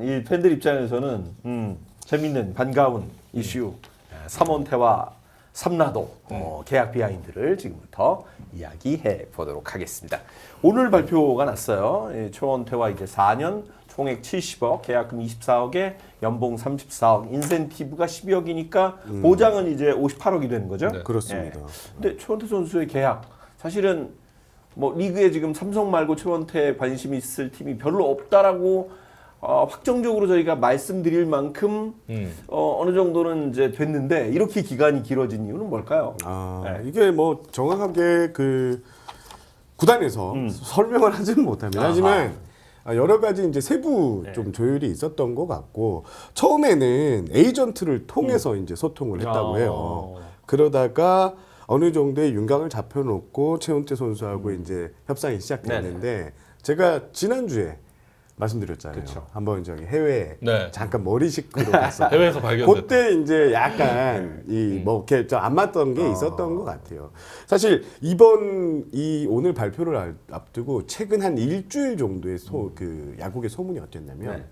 이 팬들 입장에서는 재밌는 반가운 이슈 삼원태와 삼라도 계약 비하인드를 지금부터 이야기해 보도록 하겠습니다. 오늘 발표가 났어요. 초원태와 이제 4년 총액 70억, 계약금 24억에 연봉 34억, 인센티브가 12억이니까 보장은 이제 58억이 되는 거죠. 네. 그렇습니다. 근데 초원태 선수의 계약 사실은 뭐 리그에 지금 삼성 말고 초원태에 관심이 있을 팀이 별로 없다라고 확정적으로 저희가 말씀드릴 만큼 어느 정도는 이제 됐는데 이렇게 기간이 길어진 이유는 뭘까요? 이게 뭐 정확하게 그 구단에서 설명을 하지는 못합니다. 하지만 여러 가지 이제 세부 좀 조율이 있었던 것 같고 처음에는 에이전트를 통해서 이제 소통을 했다고 해요. 그러다가 어느 정도의 윤곽을 잡혀놓고 최원태 선수하고 이제 협상이 시작됐는데 제가 지난주에 말씀드렸잖아요. 그쵸. 한번 저기 해외에 네. 잠깐 머리 식구로 갔어. 해외에서 발견됐다. 그때 이제 약간 뭐 이렇게 좀 안 맞던 게 있었던 것 같아요. 사실 이번 이 오늘 발표를 앞두고 최근 한 일주일 정도의 그 야구계 소문이 어땠냐면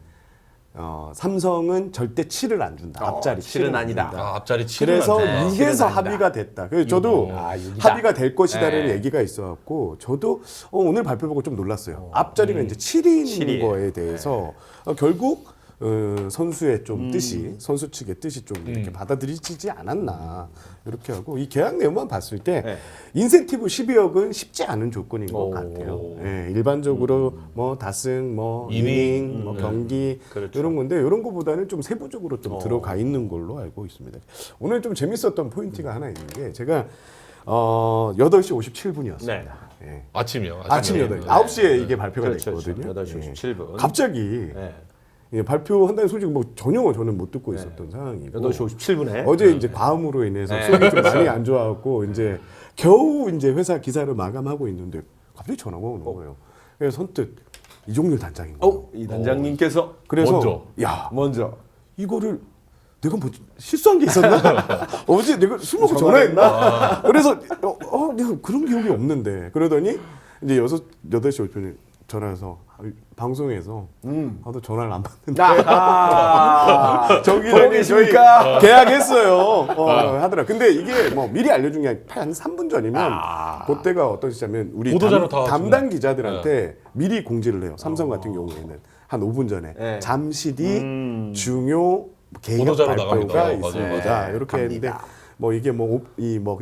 삼성은 절대 7을 안 준다. 앞자리 7은 아니다. 앞자리 7은 그래서 안 돼. 6에서 합의가 됐다. 그래서 저도 합의가 될 것이다라는 네. 얘기가 있어갖고 저도 오늘 발표 보고 좀 놀랐어요. 앞자리가 이제 7인 7이. 거에 대해서 결국 선수의 좀 뜻이 선수 측의 뜻이 좀 이렇게 받아들이지 않았나 이렇게 하고 이 계약 내용만 봤을 때 인센티브 12억은 쉽지 않은 조건인 것 같아요. 예, 일반적으로 뭐 다승, 뭐 이닝, 뭐 경기 그렇죠. 이런 건데 이런 거보다는 좀 세부적으로 좀 들어가 있는 걸로 알고 있습니다. 오늘 좀 재밌었던 포인트가 하나 있는 게 제가 8시 57분이었습니다. 네. 예. 아침이요. 아침 8시, 9시에 이게 발표가 그렇죠, 됐거든요. 8시 57분. 갑자기 발표한다는 소식 뭐 전혀 저는 못 듣고 있었던 상황이고 8시 57분에 어제 이제 과음으로 인해서 속이 좀 많이 안 좋아갖고 이제 겨우 이제 회사 기사를 마감하고 있는데 갑자기 전화가 오는 거예요. 그래서 선뜻 이종률 단장인 거예요. 이 단장님께서 그래서 먼저. 먼저 이거를 내가 뭐 실수한 게 있었나? 어제 내가 술 먹고 전화했나? 그래서 내가 그런 기억이 없는데 그러더니 이제 8시 5분에 전화해서 방송에서 너 전화를 안 받는데 저기 계십니까? 계약했어요 하더라. 근데 이게 뭐 미리 알려준 게 한 3분 전이면 그때가 어떤 시점이면 우리 보도자료 다 담당 기자들한테 미리 공지를 해요. 삼성 같은 경우에는 한 5분 전에 잠시 뒤 중요 계약 보도자료 발표가 나갑니다. 있습니다. 맞아요. 이렇게 했는데 뭐 이게 뭐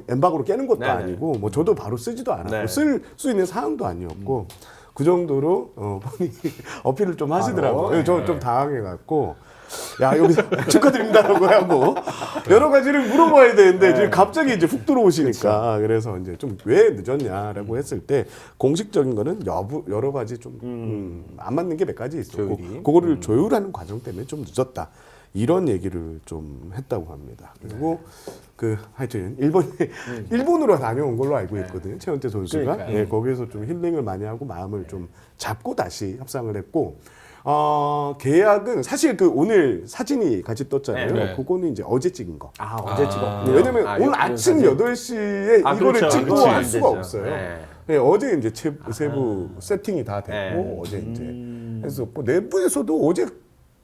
엠바고로 깨는 것도 아니고 뭐 저도 바로 쓰지도 않았고 쓸 수 있는 사항도 아니었고 그 정도로 본인이 어필을 좀 하시더라고요. 저 좀 당황해갖고 야 여기서 축하드립니다라고 하고 여러 가지를 물어봐야 되는데 지금 갑자기 이제 훅 들어오시니까 그래서 이제 좀 왜 늦었냐라고 했을 때 공식적인 거는 여러 가지 좀 안 맞는 게 몇 가지 있었고 그거를 조율하는 과정 때문에 좀 늦었다. 이런 얘기를 좀 했다고 합니다. 그리고 하여튼 일본으로 다녀온 걸로 알고 있거든요. 최원태 선수가 거기에서 좀 힐링을 많이 하고 마음을 좀 잡고 다시 협상을 했고 계약은 사실 오늘 사진이 같이 떴잖아요. 그거는 이제 어제 찍은 거. 어제 찍었군요. 왜냐면 오늘 아침 8시에 이거를 그렇죠. 찍고 그렇지, 할 안 수가 되죠. 없어요. 어제 이제 세부 세팅이 다 됐고 어제 이제 했었고 내부에서도 어제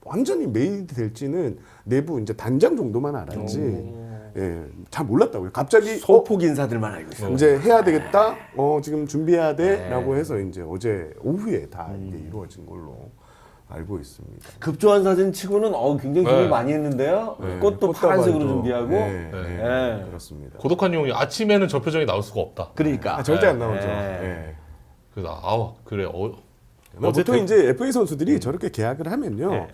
완전히 메이드 될지는 내부 이제 단장 정도만 알았지. 잘 몰랐다고요. 갑자기 소폭 인사들만 알고 있어요. 이제 해야 되겠다. 지금 준비해야 돼라고 해서 이제 어제 오후에 다 이게 이루어진 걸로 알고 있습니다. 급조한 사진 치고는 굉장히 준비 많이 했는데요. 꽃도 파란색으로 준비하고. 그렇습니다. 고독한 용이 아침에는 저 표정이 나올 수가 없다. 그러니까 절대 안 나오죠. 그래서 그래 보통 이제 FA 선수들이 저렇게 계약을 하면요.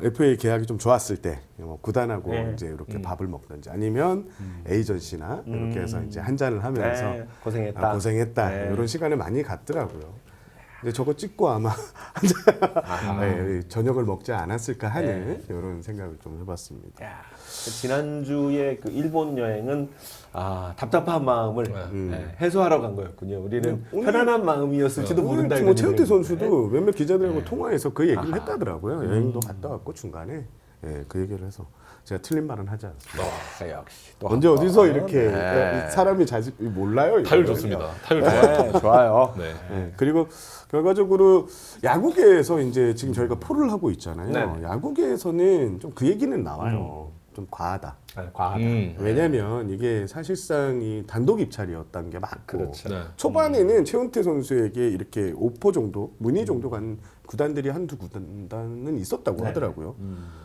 FA 계약이 좀 좋았을 때 구단하고 이제 이렇게 밥을 먹든지 아니면 에이전시나 이렇게 해서 이제 한 잔을 하면서 고생했다 이런 시간을 많이 갖더라고요. 근데 저거 찍고 아마 저녁을 먹지 않았을까 하는 이런 생각을 좀 해봤습니다. 지난주에 일본 여행은 답답한 마음을 해소하러 간 거였군요. 우리는 편안한 마음이었을지도 모른다. 뭐 최은태 선수도 몇몇 기자들하고 통화해서 그 얘기를 했다더라고요. 여행도 갔다 왔고 중간에 예, 그 얘기를 해서 제가 틀린 말은 하지 않습니다. 역시 또 언제 한 번. 어디서 이렇게 네. 사람이 자식 몰라요. 타율 이거는. 좋습니다. 타율 좋아요. 네, 좋아요. 네. 네, 그리고 결과적으로 야구계에서 이제 지금 저희가 포를 하고 있잖아요. 네. 야구계에서는 좀 그 얘기는 나와요. 좀 과하다. 과하다. 왜냐면 이게 사실상 이 단독 입찰이었던 게 많고 그렇죠. 네. 초반에는 최은태 선수에게 이렇게 오퍼 정도, 문의 정도 간 구단들이 한두 구단은 있었다고 하더라고요.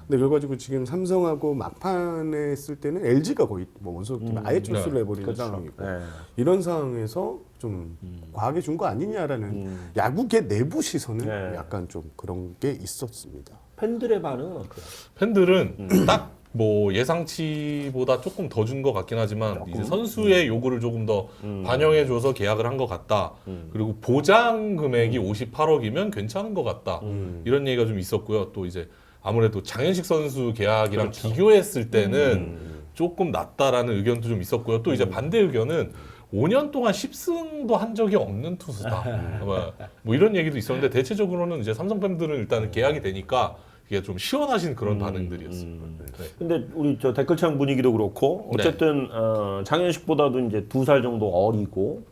근데 결과적으로 지금 삼성하고 막판에 했을 때는 LG가 거의 뭐 원소팀에 아예 출수를 해버리는 그렇죠. 상황이고 네. 이런 상황에서 좀 과하게 준 거 아니냐라는 야구계 내부 시선은 네. 약간 좀 그런 게 있었습니다. 팬들의 반응은 어때요? 팬들은 딱 뭐 예상치보다 조금 더 준 것 같긴 하지만 이제 선수의 요구를 조금 더 반영해줘서 계약을 한 것 같다. 그리고 보장 금액이 58억이면 괜찮은 것 같다. 이런 얘기가 좀 있었고요. 또 이제 아무래도 장현식 선수 계약이랑 비교했을 때는 조금 낮다라는 의견도 좀 있었고요. 또 이제 반대 의견은 5년 동안 10승도 한 적이 없는 투수다. 뭐 이런 얘기도 있었는데 대체적으로는 이제 삼성 팬들은 일단은 계약이 되니까 이게 좀 시원하신 그런 반응들이었습니다. 네. 근데 우리 저 댓글창 분위기도 그렇고 어쨌든 장현식보다도 이제 2살 정도 어리고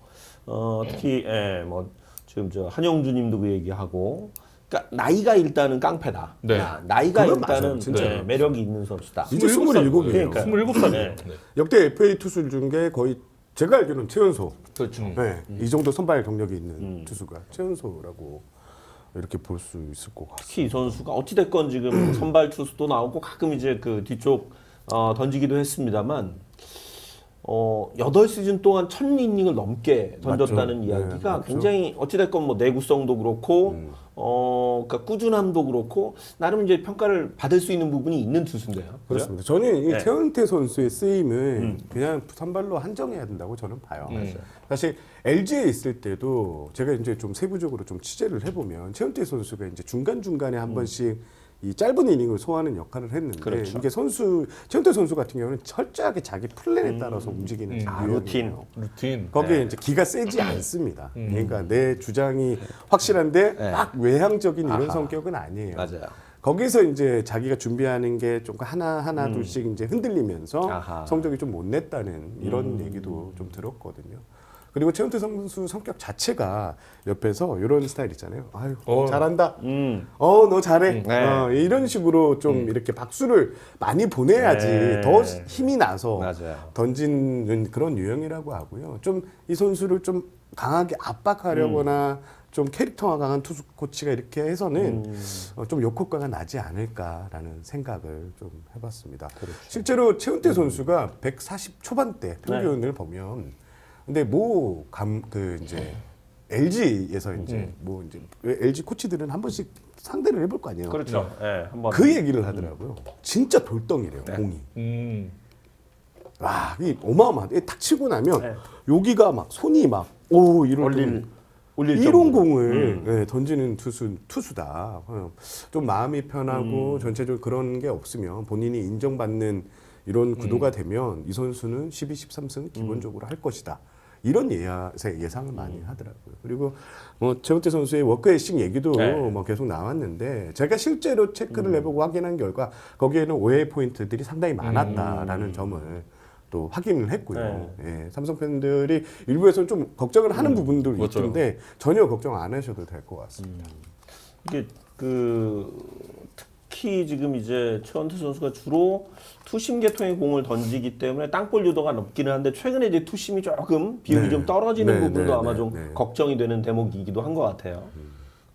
특히 뭐 지금 저 한영주님도 그 얘기하고 그러니까 나이가 일단은 깡패다. 네. 나이가 그건 일단은 맞아요, 진짜로. 매력이 있는 선수다. 이제 27이에요. 그러니까요. 27살이에요. 네. 네. 역대 FA 투수 중에 거의 제가 알기로는 최연소. 그렇죠. 네, 이 정도 선발 경력이 있는 투수가 최연소라고 이렇게 볼 수 있을 것 같습니다. 특히 이 선수가 어찌됐건 지금 선발 투수도 나오고 가끔 이제 그 뒤쪽 던지기도 했습니다만 8시즌 동안 1000이닝을 넘게 던졌다는 맞죠. 이야기가 네, 맞죠. 굉장히 어찌됐건 뭐 내구성도 그렇고 그러니까 꾸준함도 그렇고 나름 이제 평가를 받을 수 있는 부분이 있는 투수인데요. 그렇습니다. 저는 이 네. 최은태 선수의 쓰임을 그냥 선발로 한정해야 된다고 저는 봐요. 사실 LG에 있을 때도 제가 이제 좀 세부적으로 좀 취재를 해보면 최은태 선수가 이제 중간 중간에 한 번씩 이 짧은 이닝을 소화하는 역할을 했는데 그렇죠. 이게 최은태 선수 같은 경우는 철저하게 자기 플랜에 따라서 움직이는 루틴. 루틴. 거기에 이제 기가 세지 않습니다. 그러니까 내 주장이 확실한데 막 외향적인 이런 성격은 아니에요. 맞아요. 거기서 이제 자기가 준비하는 게 좀 하나 둘씩 이제 흔들리면서 아하. 성적이 좀 못 냈다는 이런 얘기도 좀 들었거든요. 그리고 최은태 선수 성격 자체가 옆에서 이런 스타일 있잖아요. 아유 잘한다. 너 잘해. 네. 이런 식으로 좀 이렇게 박수를 많이 보내야지 네. 더 힘이 나서 맞아요. 던지는 그런 유형이라고 하고요. 좀 이 선수를 좀 강하게 압박하려거나 좀 캐릭터가 강한 투수 코치가 이렇게 해서는 좀 역효과가 나지 않을까라는 생각을 좀 해봤습니다. 실제로 최은태 선수가 140 초반대 평균을 보면 근데 이제 LG에서 이제 뭐 이제 LG 코치들은 한 번씩 상대를 해볼 거 아니에요. 그렇죠. 한번 그 얘기를 하더라고요. 진짜 돌덩이래요, 공이. 와, 이 어마어마하다. 딱 치고 나면 여기가 막 손이 막 올릴 이런 공을 던지는 투수다. 좀 마음이 편하고 전체적으로 그런 게 없으면 본인이 인정받는 이런 구도가 되면 이 선수는 12, 13승 기본적으로 할 것이다. 이런 예상을 많이 하더라고요. 그리고 뭐 최은태 선수의 워크애싱 얘기도 뭐 계속 나왔는데 제가 실제로 체크를 해보고 확인한 결과 거기에는 오해 포인트들이 상당히 많았다라는 점을 또 확인을 했고요. 예, 삼성 팬들이 일부에서는 좀 걱정을 하는 부분도 그렇죠. 있던데 전혀 걱정 안 하셔도 될 것 같습니다. 이게 특히 지금 이제 최원태 선수가 주로 투심 계통의 공을 던지기 때문에 땅볼 유도가 높기는 한데 최근에 이제 투심이 조금 비율이 좀 떨어지는 부분도 아마 좀 걱정이 되는 대목이기도 한 것 같아요.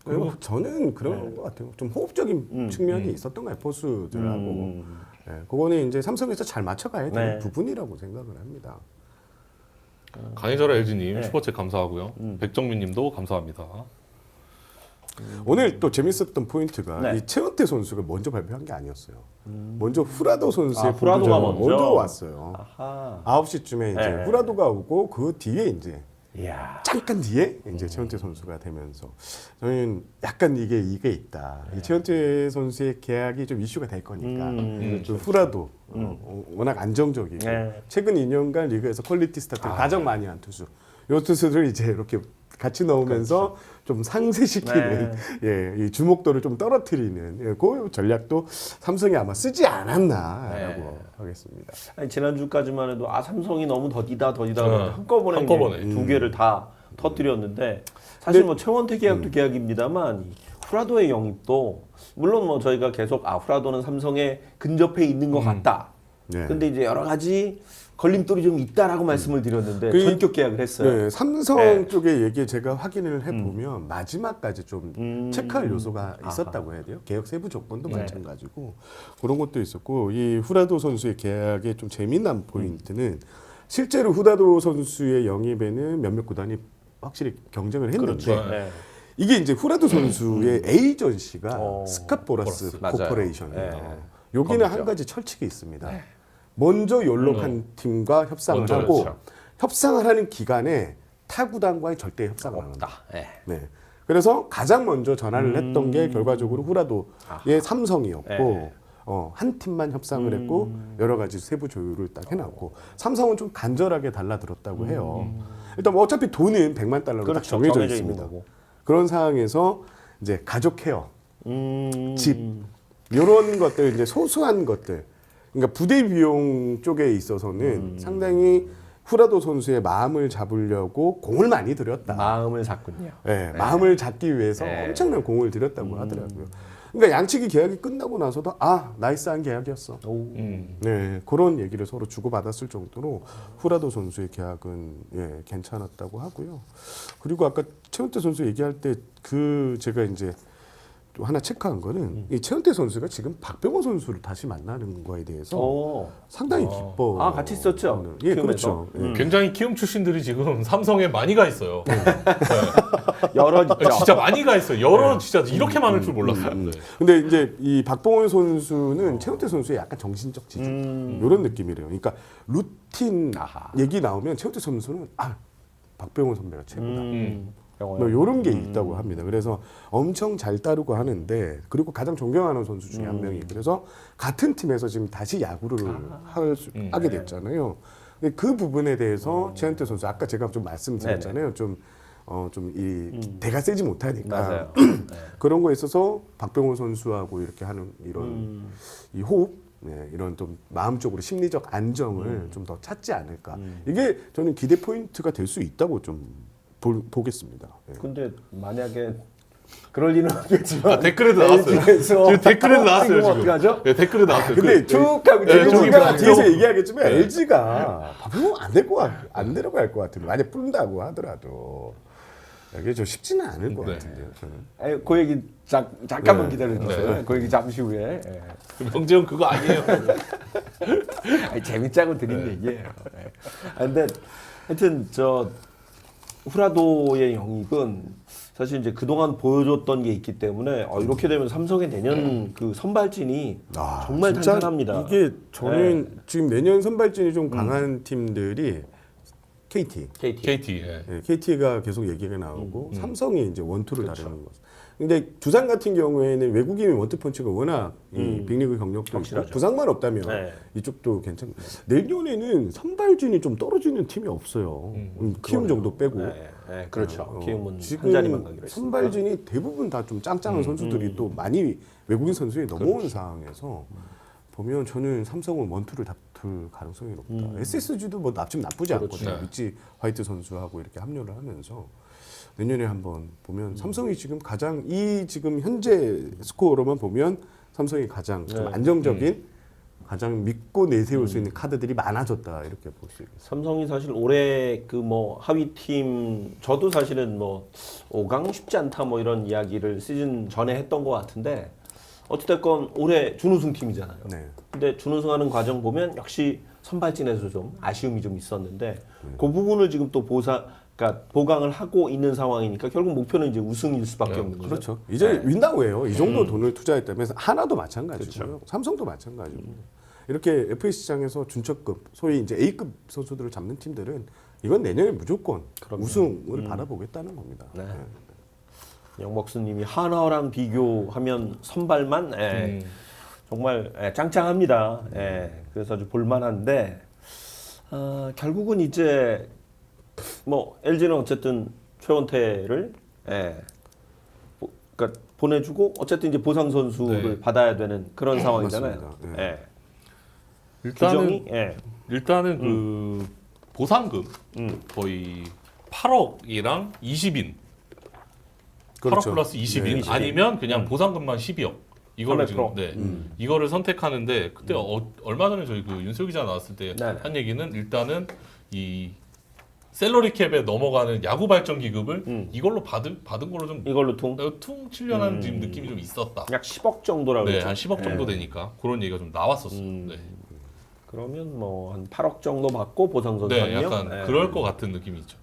그리고 저는 그런 것 같아요. 좀 호흡적인 측면이 있었던 거예요. 포수들하고. 그거는 이제 삼성에서 잘 맞춰가야 되는 부분이라고 생각을 합니다. 강희철 LG님 슈퍼챗 감사하고요. 백정민님도 감사합니다. 오늘 또 재밌었던 포인트가 이 최은태 선수가 먼저 발표한 게 아니었어요. 먼저 후라도 선수의 후라도가 보도자가 먼저 왔어요. 아하. 9시쯤에 이제 후라도가 오고 그 뒤에 이제 이야. 잠깐 뒤에 이제 최은태 선수가 되면서 저는 약간 이게 있다. 이 최은태 선수의 계약이 좀 이슈가 될 거니까 좀 후라도 워낙 안정적이고 최근 2년간 리그에서 퀄리티 스타트를 가장 많이 한 투수. 이 투수들 이제 이렇게 같이 넣으면서 좀 상쇄시키는 예, 이 주목도를 좀 떨어뜨리는 예, 그 전략도 삼성이 아마 쓰지 않았나라고 하겠습니다. 아니, 지난주까지만 해도 삼성이 너무 더디다 네. 한꺼번에 한꺼번에. 두 개를 다 터뜨렸는데 사실 뭐 최원태 계약도 계약입니다만 이 후라도의 영입도 물론 뭐 저희가 계속 후라도는 삼성에 근접해 있는 것 같다. 네. 근데 이제 여러 가지 걸림돌이 좀 있다라고 말씀을 드렸는데 그 전격 계약을 했어요. 네, 삼성 네. 쪽의 얘기 제가 확인을 해보면 마지막까지 좀 체크할 요소가 있었다고 해야 돼요. 계약 세부 조건도 마찬가지고 그런 것도 있었고 이 후라도 선수의 계약의 좀 재미난 포인트는 실제로 후라도 선수의 영입에는 몇몇 구단이 확실히 경쟁을 했는데 그렇죠. 네. 이게 이제 후라도 선수의 에이전시가 스캇보라스 맞아요. 코퍼레이션이에요. 네. 여기는 거기죠. 한 가지 철칙이 있습니다. 먼저 연락한 팀과 협상을 먼저, 하고 그렇죠. 협상을 하는 기간에 타 구단과의 절대 협상을 안 한다. 없다. 네. 네. 그래서 가장 먼저 전화를 했던 게 결과적으로 후라도의 삼성이었고 네. 한 팀만 협상을 했고 여러 가지 세부 조율을 딱 해놨고 삼성은 좀 간절하게 달라들었다고 해요. 일단 뭐 어차피 돈은 100만 달러로 딱 그렇죠. 정해져 정해져 있는 있습니다. 거고. 그런 상황에서 이제 가족 케어, 집 이런 것들 이제 소소한 것들. 그러니까 부대 비용 쪽에 있어서는 상당히 후라도 선수의 마음을 잡으려고 공을 많이 들였다. 마음을 샀군요. 네, 마음을 잡기 위해서 네. 엄청난 공을 들였다고 하더라고요. 그러니까 양측이 계약이 끝나고 나서도 나이스한 계약이었어. 네, 그런 얘기를 서로 주고받았을 정도로 후라도 선수의 계약은 예, 괜찮았다고 하고요. 그리고 아까 최은태 선수 얘기할 때 제가 이제 또 하나 체크한 거는 이 최은태 선수가 지금 박병호 선수를 다시 만나는 거에 대해서 상당히 기뻐. 같이 있었죠? 예, 키움에서? 그렇죠. 예. 굉장히 키움 출신들이 지금 삼성에 많이 가 있어요. 여러 있죠. 진짜 많이 가 있어요. 여러 진짜 이렇게 많을 줄 몰랐어요. 네. 근데 이제 이 박봉원 선수는 최은태 선수의 약간 정신적 지주 이런 느낌이래요. 그러니까 루틴 얘기 나오면 최은태 선수는 박병원 선배가 최고다. 뭐 이런 게 있다고 합니다. 그래서 엄청 잘 따르고 하는데 그리고 가장 존경하는 선수 중에 한 명이 그래서 같은 팀에서 지금 다시 야구를 하게 됐잖아요. 근데 그 부분에 대해서 최은태 선수 아까 제가 좀 말씀드렸잖아요. 좀 이 대가 세지 못하니까 맞아요. 그런 거에 있어서 박병호 선수하고 이렇게 하는 이런 이 호흡, 이런 좀 마음적으로 심리적 안정을 좀 더 찾지 않을까. 이게 저는 기대 포인트가 될 수 있다고 좀 보겠습니다. 예. 근데 만약에 그럴 리는 없겠지만 댓글에도 나왔어요. 지금 댓글에도 나왔어요. 지금. 어떡하죠? 네, 댓글에 나왔어요. 근데 쭉 하고 LG가 쭉 뒤에서 쭉. 얘기하겠지만 LG가 박병호 안 데려갈 것 같은데 만약 뿌린다고 하더라도 이게 좀 쉽지는 않을 것 네. 같은데요. 저는. 그 얘기 잠깐만 네. 기다려주세요. 그 얘기 잠시 후에. 명재형 그거 아니에요. 재밌자고 드린 얘기예요. 근데 하여튼 후라도의 영입은 사실 이제 그동안 보여줬던 게 있기 때문에 이렇게 되면 삼성의 내년 그 선발진이 정말 진짜 탄탄합니다. 이게 저는 지금 내년 선발진이 좀 강한 팀들이 KT. KT. 예. 예, KT가 계속 얘기가 나오고 삼성이 이제 원투를 다루는 것. 근데 두산 같은 경우에는 외국인 원투펀치가 워낙 이 빅리그 경력도 확실하죠. 있고 부상만 없다면 네. 이쪽도 괜찮고 내년에는 선발진이 좀 떨어지는 팀이 없어요. 키움 정도 빼고. 네, 그렇죠. 키움은 한 지금 자리만 가기로 했습니다. 선발진이 대부분 다 좀 짱짱한 선수들이 또 많이 외국인 선수에 넘어온 상황에서 보면 저는 삼성은 원투를 다툴 가능성이 높다. SSG도 뭐 지금 나쁘지 않거든요. 네. 위치 화이트 선수하고 이렇게 합류를 하면서 내년에 한번 보면 삼성이 지금 가장 지금 현재 스코어로만 보면 삼성이 가장 좀 안정적인 가장 믿고 내세울 수 있는 카드들이 많아졌다 이렇게 볼 수 있겠습니다. 삼성이 사실 올해 그 하위 팀 저도 사실은 5강 쉽지 않다 이런 이야기를 시즌 전에 했던 것 같은데 어찌됐건 올해 준우승 팀이잖아요. 네. 근데 준우승하는 과정 보면 역시 선발진에서 좀 아쉬움이 좀 있었는데 그 부분을 지금 또 그러니까 보강을 하고 있는 상황이니까 결국 목표는 이제 우승일 수밖에 없는 거죠. 그렇죠. 이제 윈다우예요. 이 정도 돈을 투자했다면 하나도 마찬가지고요. 삼성도 마찬가지고. 이렇게 FA 시장에서 준척급, 소위 이제 A급 선수들을 잡는 팀들은 이건 내년에 무조건 우승을 바라보겠다는 겁니다. 네. 영박수님이 한화랑 비교하면 선발만 정말 짱짱합니다. 그래서 아주 볼만한데 결국은 이제 LG는 어쨌든 최원태를 그러니까 보내주고 어쨌든 이제 보상 선수를 네. 받아야 되는 그런 상황이잖아요. 맞습니다. 예. 일단은 규정이 일단은 그 보상금 거의 8억이랑 20인 8억 그렇죠. 플러스 20인 20인. 아니면 그냥 보상금만 12억 이거를 300%. 지금 이거를 선택하는데 그때 얼마 전에 저희 그 윤세호 기자 나왔을 때 네네. 한 얘기는 일단은 이 셀러리 캡에 넘어가는 야구 발전 기급을 이걸로 받은 걸로 좀 이걸로 퉁 퉁치려는 지금 느낌이 좀 있었다. 약 10억 정도라고 네, 그랬죠. 한 10억 정도 되니까 그런 얘기가 좀 나왔었어요. 네. 그러면 뭐 한 8억 정도 받고 보상 선수 네, 한 명? 약간 그럴 것 같은 느낌이 있죠.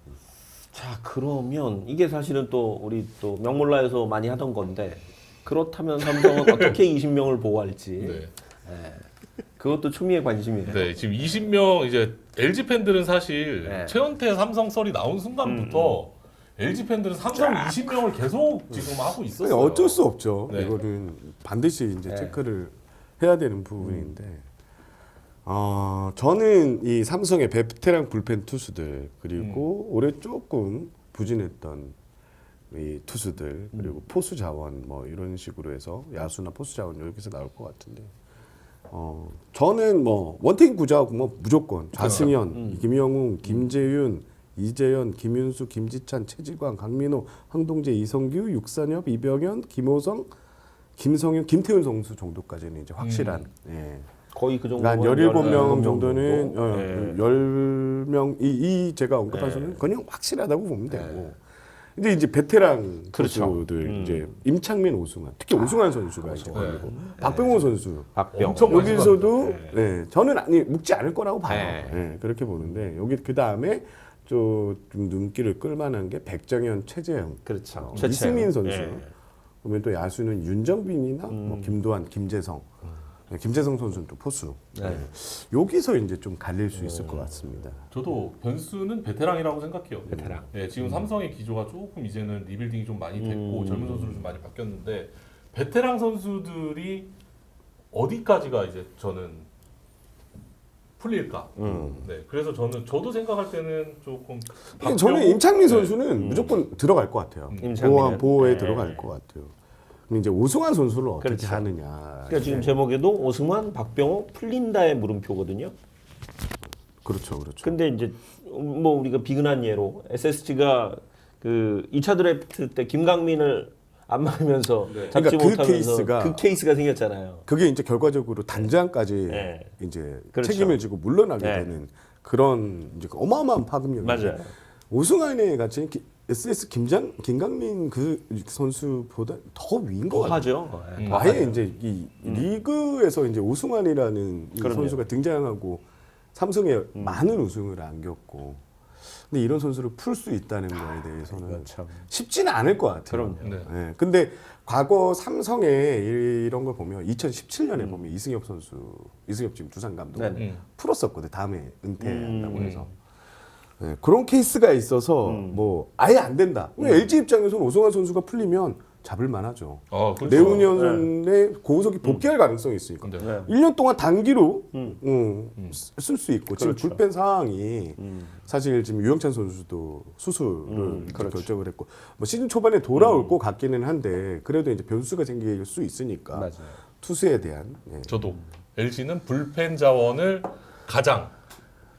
자, 그러면 이게 사실은 또 우리 또 명몰라에서 많이 하던 건데 그렇다면 삼성은 어떻게 20명을 보호할지 네. 그것도 추미애 관심이에요. 네, 지금 20명 이제 LG 팬들은 사실 네. 최원태 삼성 썰이 나온 순간부터 LG 팬들은 삼성 20명을 계속 지금 하고 있었어요. 어쩔 수 없죠. 네. 이거는 반드시 이제 체크를 해야 되는 부분인데, 저는 이 삼성의 베테랑 불펜 투수들 그리고 올해 조금 부진했던 이 투수들 그리고 포수 자원 뭐 이런 식으로 해서 야수나 포수 자원 여기서 나올 것 같은데, 저는 뭐 원태인 구자욱 뭐 무조건 좌승현, 김영웅, 김재윤, 이재현, 김윤수, 김지찬, 최지광, 강민호, 황동재, 이성규, 육산엽, 이병현, 김호성, 김성윤, 김태훈 선수 정도까지는 이제 확실한. 예. 거의 그 정도. 한 17명 정도는 예. 10명 이 제가 언급한 수는 그냥 확실하다고 보면 되고. 근데 이제 베테랑 그렇죠. 선수들 이제 임창민, 오승환, 특히 오승환 선수가 이제 걸리고 박병호 선수 박병. 엄청 많이 여기서도 저는 묶지 않을 거라고 봐요. 네. 그렇게 보는데 여기 그 다음에 좀 눈길을 끌만한 게 백정현, 최재형, 그렇죠. 이승민 선수. 예. 그러면 또 야수는 윤정빈이나 뭐 김도환, 김재성. 김재성 선수는 또 포수. 여기서 이제 좀 갈릴 수 있을 것 같습니다. 저도 변수는 베테랑이라고 생각해요. 베테랑. 네, 지금 삼성의 기조가 조금 이제는 리빌딩이 좀 많이 됐고 젊은 선수를 좀 많이 바뀌었는데 베테랑 선수들이 어디까지가 이제 저는 풀릴까. 네, 그래서 저도 생각할 때는 조금 저는 임창민 선수는 무조건 들어갈 것 같아요. 임창민은? 보호에 네. 들어갈 것 같아요. 그럼 이제 오승환 선수를 어떻게 그렇죠. 하느냐. 그러니까 지금 제목에도 오승환, 박병호 풀린다의 물음표거든요. 그렇죠, 그렇죠. 근데 이제 뭐 우리가 비근한 예로 SSG가 그 2차 드래프트 때 김강민을 안 막으면서 잡지 그러니까 그 못하면서 케이스가- 그 케이스가 생겼잖아요. 그게 이제 결과적으로 단장까지 네. 이제 그렇죠. 책임을 지고 물러나게 네. 되는 그런 이제 어마어마한 파급력이 맞아요. 오승환의 같이 SS 김강민 그 선수보다 더 위인 것 같아요. 하죠. 아예 이제 이 리그에서 이제 오승환이라는 이 그럼요. 선수가 등장하고 삼성에 많은 우승을 안겼고, 근데 이런 선수를 풀 수 있다는 거에 대해서는 참. 쉽지는 않을 것 같아요. 그럼요. 네. 예. 근데 과거 삼성에 이런 걸 보면 2017년에 보면 이승엽 선수, 이승엽 지금 두산 감독 네네. 풀었었거든. 다음에 은퇴한다고 해서. 네, 그런 케이스가 있어서 뭐 아예 안 된다. LG 입장에서는 오승환 선수가 풀리면 잡을 만하죠. 그렇죠. 내후년에 고우석이 복귀할 가능성이 있으니까. 네. 네. 1년 동안 단기로 쓸 수 있고 그렇죠. 지금 불펜 상황이 사실 지금 유영찬 선수도 수술을 이제 그렇죠. 결정을 했고 뭐 시즌 초반에 돌아올 것 같기는 한데 그래도 이제 변수가 생길 수 있으니까 맞아요. 투수에 대한 저도 LG는 불펜 자원을 가장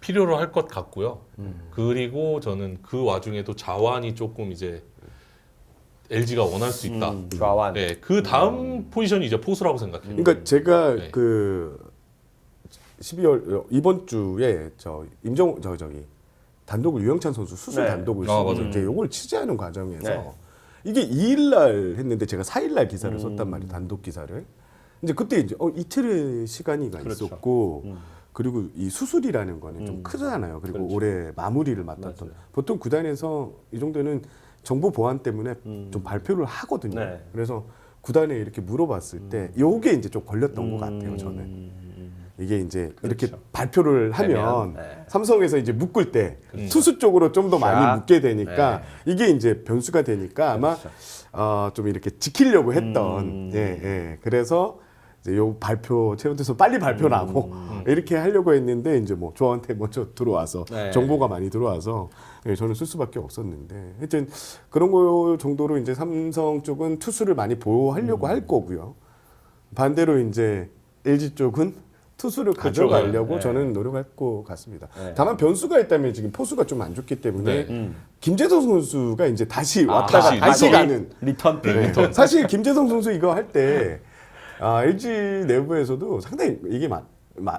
필요로 할 것 같고요. 그리고 저는 그 와중에도 자완이 조금 이제 LG가 원할 수 있다. 좌완. 네, 그 다음 포지션이 이제 포수라고 생각해요. 그러니까 제가 네. 그 12월 이번 주에 저기 단독을 유영찬 선수 수술 네. 단독을 맞아요. 쓰고 이제 요걸 취재하는 과정에서 네. 이게 2일 날 했는데 제가 4일 날 기사를 썼단 말이에요. 단독 기사를. 이제 그때 이제 이틀의 시간이가 그렇죠. 있었고 그리고 이 수술이라는 거는 좀 크잖아요. 그리고 그렇죠. 올해 마무리를 맡았던 맞아요. 보통 구단에서 이 정도는 정보 보안 때문에 좀 발표를 하거든요. 네. 그래서 구단에 이렇게 물어봤을 때 요게 이제 좀 걸렸던 것 같아요. 저는 이게 이제 이렇게 그렇죠. 발표를 하면 하면, 네. 삼성에서 이제 묶을 때 투수 쪽으로 좀 더 자, 많이 묶게 되니까 네. 이게 이제 변수가 되니까 아마 그렇죠. 좀 이렇게 지키려고 했던 그래서 이제 요 발표 최은태 빨리 발표 나고 이렇게 하려고 했는데 이제 뭐 저한테 먼저 들어와서 네. 정보가 많이 들어와서 예, 저는 쓸 수밖에 없었는데 하여튼 그런 거 정도로 이제 삼성 쪽은 투수를 많이 보호하려고 할 거고요. 반대로 이제 LG 쪽은 투수를 가져가려고 네. 저는 노력할 것 같습니다. 네. 다만 변수가 있다면 지금 포수가 좀 안 좋기 때문에 김재성 선수가 이제 다시 아, 왔다가 다시 가는 리턴 픽. 네. 사실 김재성 선수 이거 할 때 LG 내부에서도 상당히 이게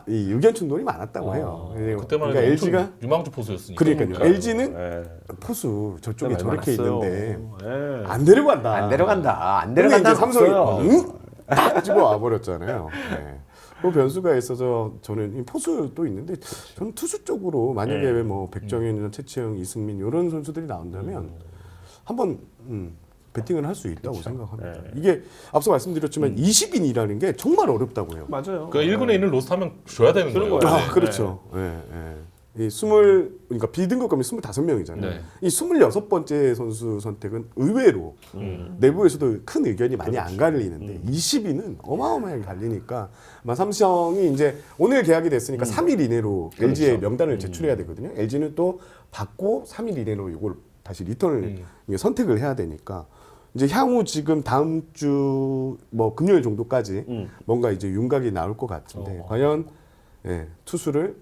이 의견 충돌이 많았다고 해요. 그때만 해도 그러니까 LG가 LG가 유망주 포수였으니까. 그러니까요. LG는 네. 포수 저쪽에 많이 저렇게 많았어요. 있는데 네. 안 데려간다. 안 내려간다. 안 근데 내려간다. 이제 삼성이 없어요. 딱 집어와 버렸잖아요. 네. 그 변수가 있어서 저는 이 포수도 있는데 저는 투수 쪽으로 만약에 뭐 백정현이나 최치영, 이승민 이런 선수들이 나온다면 한번 배팅을 할 수 있다고 생각합니다. 이게 앞서 말씀드렸지만 20인이라는 게 정말 어렵다고 해요. 맞아요. 그러니까 1군에 있는 로스터 하면 줘야 되는 거예요. 거예요. 네. 아, 그렇죠. 이 그러니까 비등급감이 25명이잖아요. 네. 이 26번째 선수 선택은 의외로 내부에서도 큰 의견이 많이 안 갈리는데 20위는 어마어마하게 갈리니까 아마 삼성이 이제 오늘 계약이 됐으니까 3일 이내로 LG의 명단을 제출해야 되거든요. LG는 또 받고 3일 이내로 이걸 다시 리턴을 선택을 해야 되니까 이제 향후 지금 다음 주 뭐 금요일 정도까지 뭔가 이제 윤곽이 나올 것 같은데 과연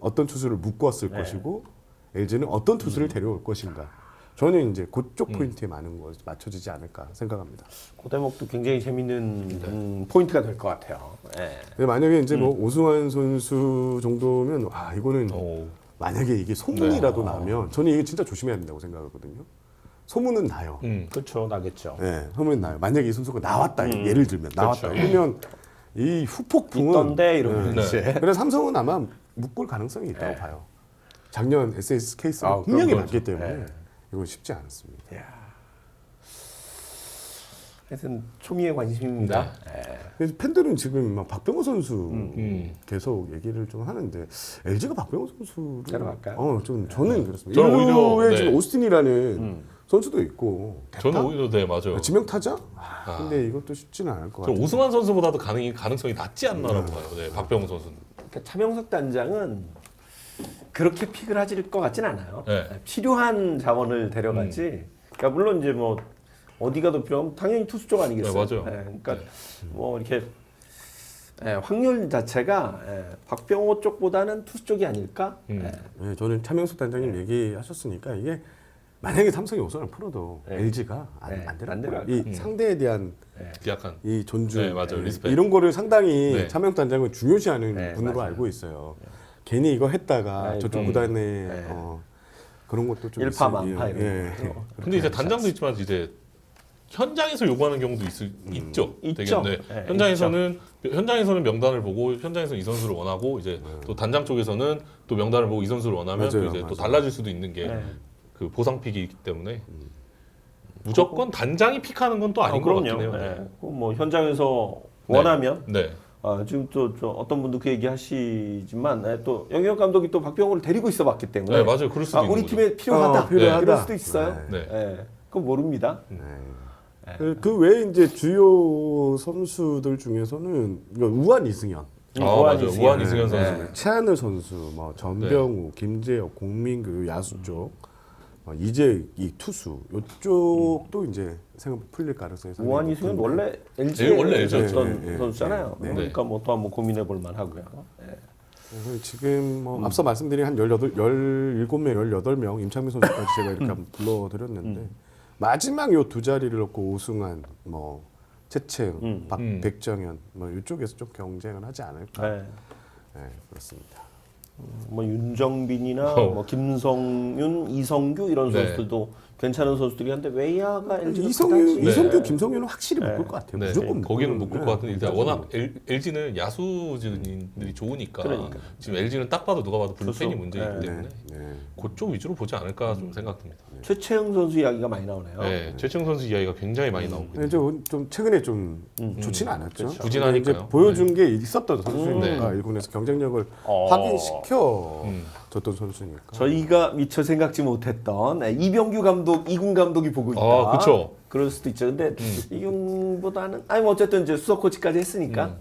어떤 투수를 묶었을 것이고 LG는 어떤 투수를 데려올 것인가. 저는 이제 그쪽 포인트에 많은 거 맞춰지지 않을까 생각합니다. 그 대목도 굉장히 재밌는 포인트가 될 것 같아요. 네. 근데 만약에 이제 뭐 오승환 선수 정도면 이거는 오. 만약에 이게 소문이라도 나면 저는 이게 진짜 조심해야 된다고 생각하거든요. 소문은 나요. 그렇죠, 나겠죠. 네, 소문은 나요. 만약에 이 선수가 나왔다, 예를 들면 나왔다. 이러면 이 후폭풍은 있던데 이러면 네. 이제 그래서 삼성은 아마 묶을 가능성이 있다고 봐요. 작년 SS 케이스가 분명히 그런 맞기 거죠. 때문에 이건 쉽지 않습니다. 하여튼 초미의 관심입니다. 그래서 팬들은 지금 막 박병호 선수 계속 얘기를 좀 하는데 LG가 박병호 선수를 데려갈까요? 좀 저는 그렇습니다. 저는 오히려, 일루에 네. 지금 오스틴이라는 선수도 있고 저는 오히려 네 맞아요. 지명 타자? 근데 이것도 쉽지는 않을 것 저 같아요. 오승환 선수보다도 가능성이 낮지 않나라고 봐요. 네, 박병호 선수는. 그러니까 차명석 단장은 그렇게 픽을 하질 것 같진 않아요. 네. 필요한 자원을 데려가지. 그러니까 물론 이제 뭐 어디가 더 필요하면 당연히 투수 쪽 아니겠어요. 네, 맞아요. 그러니까 뭐 이렇게 확률 자체가 박병호 쪽보다는 투수 쪽이 아닐까. 네, 저는 차명숙 단장님 얘기하셨으니까 이게 만약에 삼성이 오선을 풀어도 LG가 안 되는 이 상대에 대한 약간 이 존중, 네, 맞아요. 리스펙. 이런 거를 상당히 네. 차명 단장은 중요시하는 분으로 맞아요. 알고 있어요. 괜히 이거 했다가 저쪽 구단에 그런 것도 좀 일파만파 있어요. 이런 거. 근데 이제 단장도 있지만 이제 현장에서 요구하는 경우도 있죠. 있죠. 되게, 네, 현장에서는 명단을 보고 현장에서 이 선수를 원하고 이제 또 단장 쪽에서는 또 명단을 보고 이 선수를 원하면 또 맞아요, 이제 또 맞아요. 달라질 수도 있는 게 그 보상픽이기 때문에 무조건 단장이 픽하는 건 또 아닌 것 같긴 해요. 뭐 현장에서 원하면 네. 지금 또 어떤 분도 그 얘기 하시지만 또 영역 감독이 또 박병호를 데리고 있어봤기 때문에 네, 맞아요. 그럴 수도 있는 우리 거죠. 팀에 필요하다. 필요하다. 이럴 수도 있어요. 네. 그건 모릅니다. 그 외에 이제 주요 선수들 중에서는 우한 이승현, 맞아요. 우한 이승현 선수. 최하늘 선수, 뭐 전병우, 김재혁, 공민규 야수 쪽, 이제 이 투수 이쪽도 이제 생각 풀릴 가능성이 상당히 우한 높은데. 이승은 원래 네, LG에 원래 LG 였죠. 있었던 선수잖아요. 그러니까 뭐 또 한번 고민해 볼 만하고요. 그래서 지금 뭐 앞서 말씀드린 한 17명, 18명 임창민 선수까지 제가 이렇게 한번 불러드렸는데 마지막 요 두 자리를 놓고 오승환, 뭐 최채영, 백정현 뭐 이쪽에서 좀 경쟁을 하지 않을까. 네, 그렇습니다. 뭐 윤정빈이나 뭐 김성윤, 이성규 이런 네. 선수들도 괜찮은 선수들이 한데 외야가 LG는 이성규, 김성윤은 확실히 묶을 것 같아요. 네. 무조건 거기는 묶을 묶을 것 같은데 일단 워낙 LG는 야수진들이 좋으니까 그러니까. 지금 LG는 딱 봐도 누가 봐도 불펜이 그렇죠. 문제이기 때문에 그쪽 위주로 보지 않을까 좀 생각됩니다. 최채영 선수 이야기가 많이 나오네요. 네, 최청 선수 이야기가 굉장히 많이 나오고 있는데 좀 최근에 좀 좋지는 않았죠. 그렇죠. 부진하니까요. 이제 보여준 게 있었던 선수니까 네. 일본에서 경쟁력을 확인시켜 줬던 선수니까. 저희가 미처 생각지 못했던 이병규 감독, 이군 감독이 보고 있다. 그쵸. 그럴 수도 있죠. 근데 이군보다는 뭐 어쨌든 이제 수석 코치까지 했으니까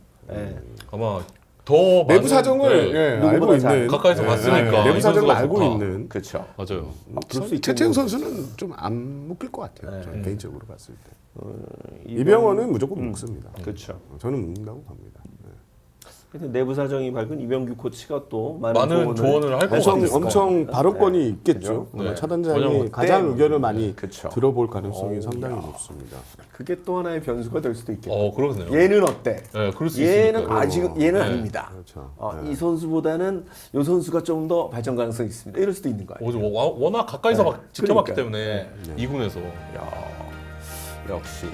아마 더 내부 많은, 사정을 네, 예, 알고 누구보다 잘 있는 가까이서 봤으니까 내부 이 사정을 선수가 알고 좋다. 있는 그렇죠. 맞아요. 그럴 수 있겠네요. 최태형 선수는 좀 안 묶일 것 같아요. 저는 개인적으로 봤을 때. 이병헌은 무조건 묶습니다. 그렇죠. 저는 묶는다고 봅니다. 하여튼 내부 사정이 밝은 이병규 코치가 또 많은 조언을 할 것 엄청, 같아요. 엄청 발언권이 네. 있겠죠. 네. 차단장이 왜냐면 가장 그때- 의견을 많이 그쵸. 들어볼 가능성이 어우, 상당히 야. 높습니다. 그게 또 하나의 변수가 될 수도 있겠네요. 그러네요. 얘는 어때? 네, 그럴 수 얘는 있으니까요. 아직 얘는 네. 아닙니다. 그렇죠. 이 선수보다는 이 선수가 좀 더 발전 가능성이 있습니다. 이럴 수도 있는 거예요. 워낙 가까이서 네. 막 지켜봤기 그러니까요. 때문에 2군에서 야, 역시